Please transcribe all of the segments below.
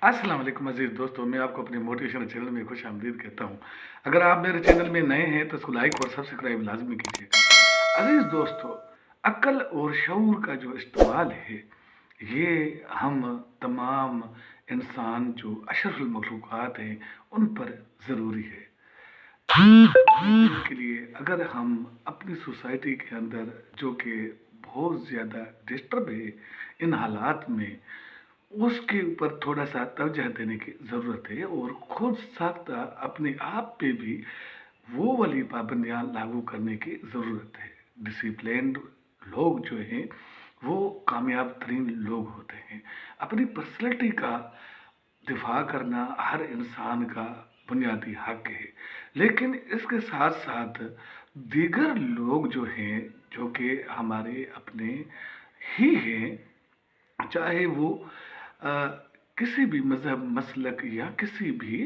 अस्सलाम वालेकुम अज़ीज़ दोस्तों, मैं आपको अपने मोटिवेशनल चैनल में खुश आमदीद कहता हूँ। अगर आप मेरे चैनल में नए हैं तो इसको लाइक और सब्सक्राइब लाजमी कीजिएगा। अज़ीज़ दोस्तों, अक्ल और शऊर का जो इस्तेमाल है, ये हम तमाम इंसान जो अशरफुल मखलूक़ात हैं, उन पर ज़रूरी है। के लिए अगर हम अपनी सोसाइटी के अंदर जो कि बहुत ज़्यादा डिस्टर्ब है इन हालात में, उसके ऊपर थोड़ा-सा तवज्जो देने की ज़रूरत है और खुद सख्त अपने आप पे भी वो वाली पाबंदियाँ लागू करने की ज़रूरत है। डिसिप्लिन्ड लोग जो हैं, वो कामयाब तरीन लोग होते हैं। अपनी पर्सनैलिटी का दिफ़ा करना हर इंसान का बुनियादी हक है। लेकिन इसके साथ-साथ दीगर लोग जो हैं, जो कि हमारे अपने ही हैं, चाहे वो अ, किसी भी मज़हब, मसलक या किसी भी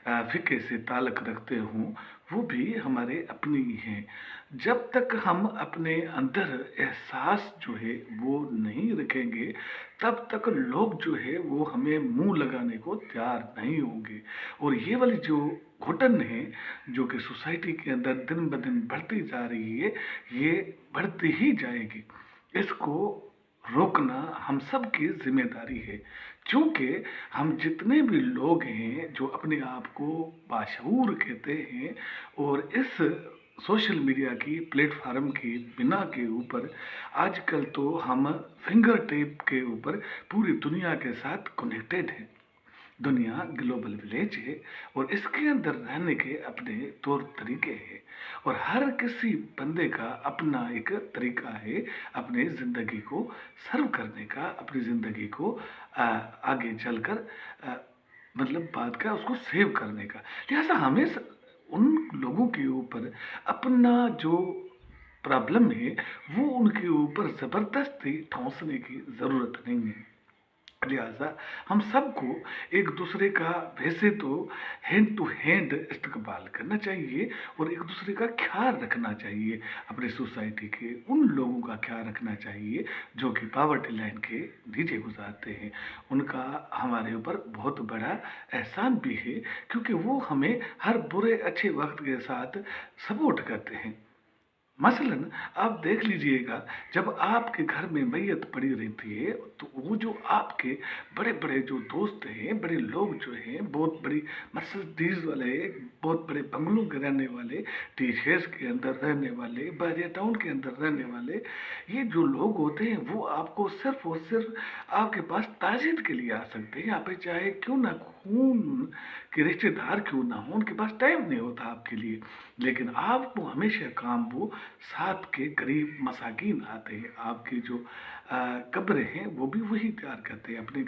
फ़िक़े से ताल्लुक़ रखते हों, वो भी हमारे अपने ही हैं। जब तक हम अपने अंदर एहसास जो है वो नहीं रखेंगे, तब तक लोग जो है वो हमें मुँह लगाने को तैयार नहीं होंगे। और ये वाली जो घुटन है, जो कि सोसाइटी के अंदर दिन-ब-दिन बढ़ती जा रही है, ये बढ़ती ही जाएगी। इसको रोकना हम सब की ज़िम्मेदारी है। चूँकि हम जितने भी लोग हैं जो अपने आप को बाशऊर कहते हैं और इस सोशल मीडिया की प्लेटफ़ॉर्म की बिना के ऊपर आजकल तो हम फिंगर टिप के ऊपर पूरी दुनिया के साथ कनेक्टेड हैं। दुनिया ग्लोबल विलेज है और इसके अंदर रहने के अपने तौर तरीके हैं और हर किसी बंदे का अपना एक तरीका है अपने ज़िंदगी को सर्व करने का, अपनी ज़िंदगी को आगे चलकर अ, मतलब बात का उसको सेव करने का। लिहाजा हमें उन लोगों के ऊपर अपना जो प्रॉब्लम है वो उनके ऊपर ज़बरदस्ती ठोंसने की ज़रूरत नहीं है। लिहाजा हम सबको एक दूसरे का वैसे तो हैंड टू हैंड इस्तेमाल करना चाहिए और एक दूसरे का ख्याल रखना चाहिए। अपने सोसाइटी के उन लोगों का ख्याल रखना चाहिए जो कि पॉवर्टी लाइन के नीचे गुजारते हैं। उनका हमारे ऊपर बहुत बड़ा एहसान भी है, क्योंकि वो हमें हर बुरे अच्छे वक्त के साथ सपोर्ट करते हैं। मसलन आप देख लीजिएगा, जब आपके घर में मैयत पड़ी रहती है तो वो जो आपके बड़े-बड़े जो दोस्त हैं, बड़े लोग जो हैं, बहुत बड़ी मर्सिडीज़ वाले, बहुत बड़े बंगलों के रहने वाले, टी-शेयर्स के अंदर रहने वाले, बहरिया टाउन के अंदर रहने वाले, ये जो लोग होते हैं वो आपको सिर्फ़ और सिर्फ़ आपके पास ताज़ियत के लिए आ सकते हैं। आप चाहे क्यों ना खून के रिश्तेदार क्यों ना हों, उनके पास टाइम नहीं होता आपके लिए। लेकिन आपको हमेशा काम वो साथ के गरीब मसाकीन आते हैं, आपकी जो कब्रें हैं वो भी वही तैयार करते हैं अपने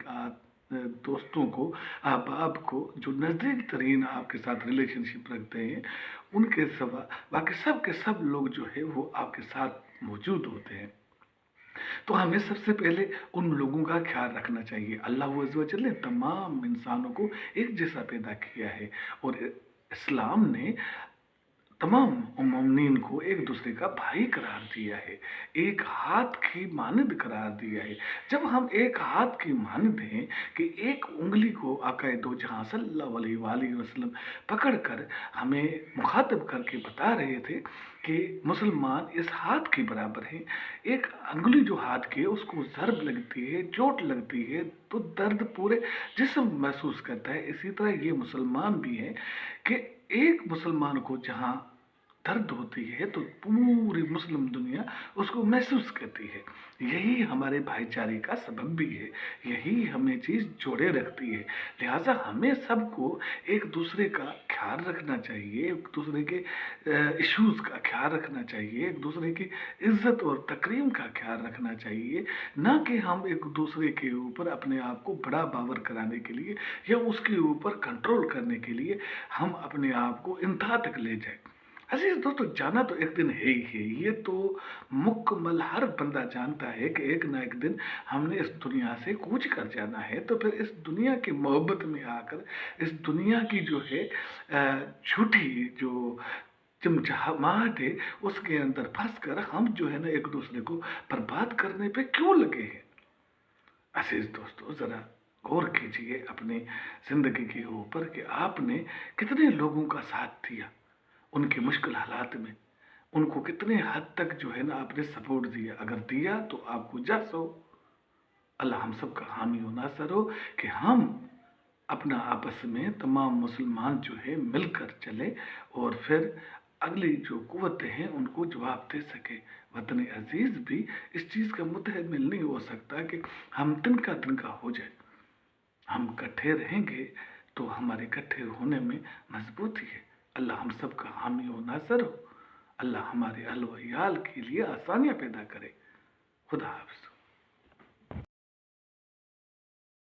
दोस्तों को, अहबाब को, जो नज़दीक तरीन आपके साथ रिलेशनशिप रखते हैं, उनके सिवा बाकी सब के सब लोग जो है वो आपके साथ मौजूद होते हैं। तो हमें सबसे पहले उन लोगों का ख्याल रखना चाहिए। अल्लाह अज़्ज़ व जल ने तमाम इंसानों को एक जैसा पैदा किया है और इस्लाम ने तमाम मोमिनीन को एक दूसरे का भाई करार दिया है, एक हाथ की मानद करार दिया है। जब हम एक हाथ की मानद हैं कि एक उँगली को आक़ाए दो जहां सल्लल्लाहु अलैहि वसल्लम पकड़ कर हमें मुखातिब करके बता रहे थे कि मुसलमान इस हाथ के बराबर हैं। एक अंगुली जो हाथ की है उसको ज़र्ब लगती है, चोट लगती है तो दर्द पूरे जिस्म महसूस करता है। इसी तरह ये मुसलमान भी हैं कि एक मुसलमान को जहाँ दर्द होती है तो पूरी मुस्लिम दुनिया उसको महसूस करती है। यही हमारे भाईचारे का सबब भी है, यही हमें चीज़ जोड़े रखती है। लिहाजा हमें सबको एक दूसरे का ख्याल रखना चाहिए, एक दूसरे के इश्यूज़ का ख्याल रखना चाहिए, एक दूसरे की इज़्ज़त और तकरीम का ख्याल रखना चाहिए, ना कि हम एक दूसरे के ऊपर अपने आप को बड़ा बावर कराने के लिए या उसके ऊपर कंट्रोल करने के लिए हम अपने आप को इंतहा तक ले जाएँ। अज़ीज़ दोस्तों, जाना तो एक दिन है ही है, ये तो मुकम्मल हर बंदा जानता है कि एक ना एक दिन हमने इस दुनिया से कूच कर जाना है। तो फिर इस दुनिया की मोहब्बत में आकर, इस दुनिया की जो है झूठी जो चमचमाहट है, उसके अंदर फँस कर हम जो है ना एक दूसरे को बर्बाद करने पे क्यों लगे हैं? अज़ीज़ दोस्तों, ज़रा गौर कीजिए अपनी ज़िंदगी के ऊपर कि आपने कितने लोगों का साथ दिया उनके मुश्किल हालात में। उनको कितने हद तक जो है ना आपने सपोर्ट दिया। अगर दिया तो आपको जस हो। अल्लाह हम सब का हामी हो नासर हो कि हम अपना आपस में तमाम मुसलमान जो है मिलकर चले और फिर अगली जो कुव्वतें हैं उनको जवाब दे सके। वतन अजीज़ भी इस चीज़ का मुतहम्मिल नहीं हो सकता कि हम तिनका तिनका हो जाए। हम इकट्ठे रहेंगे तो हमारे इकट्ठे होने में मजबूती है। अल्लाह हम सब का हामी हो नासर हो। अल्लाह हमारे अहल व इयाल के लिए आसानियाँ पैदा करे। खुदा हाफ़िज़।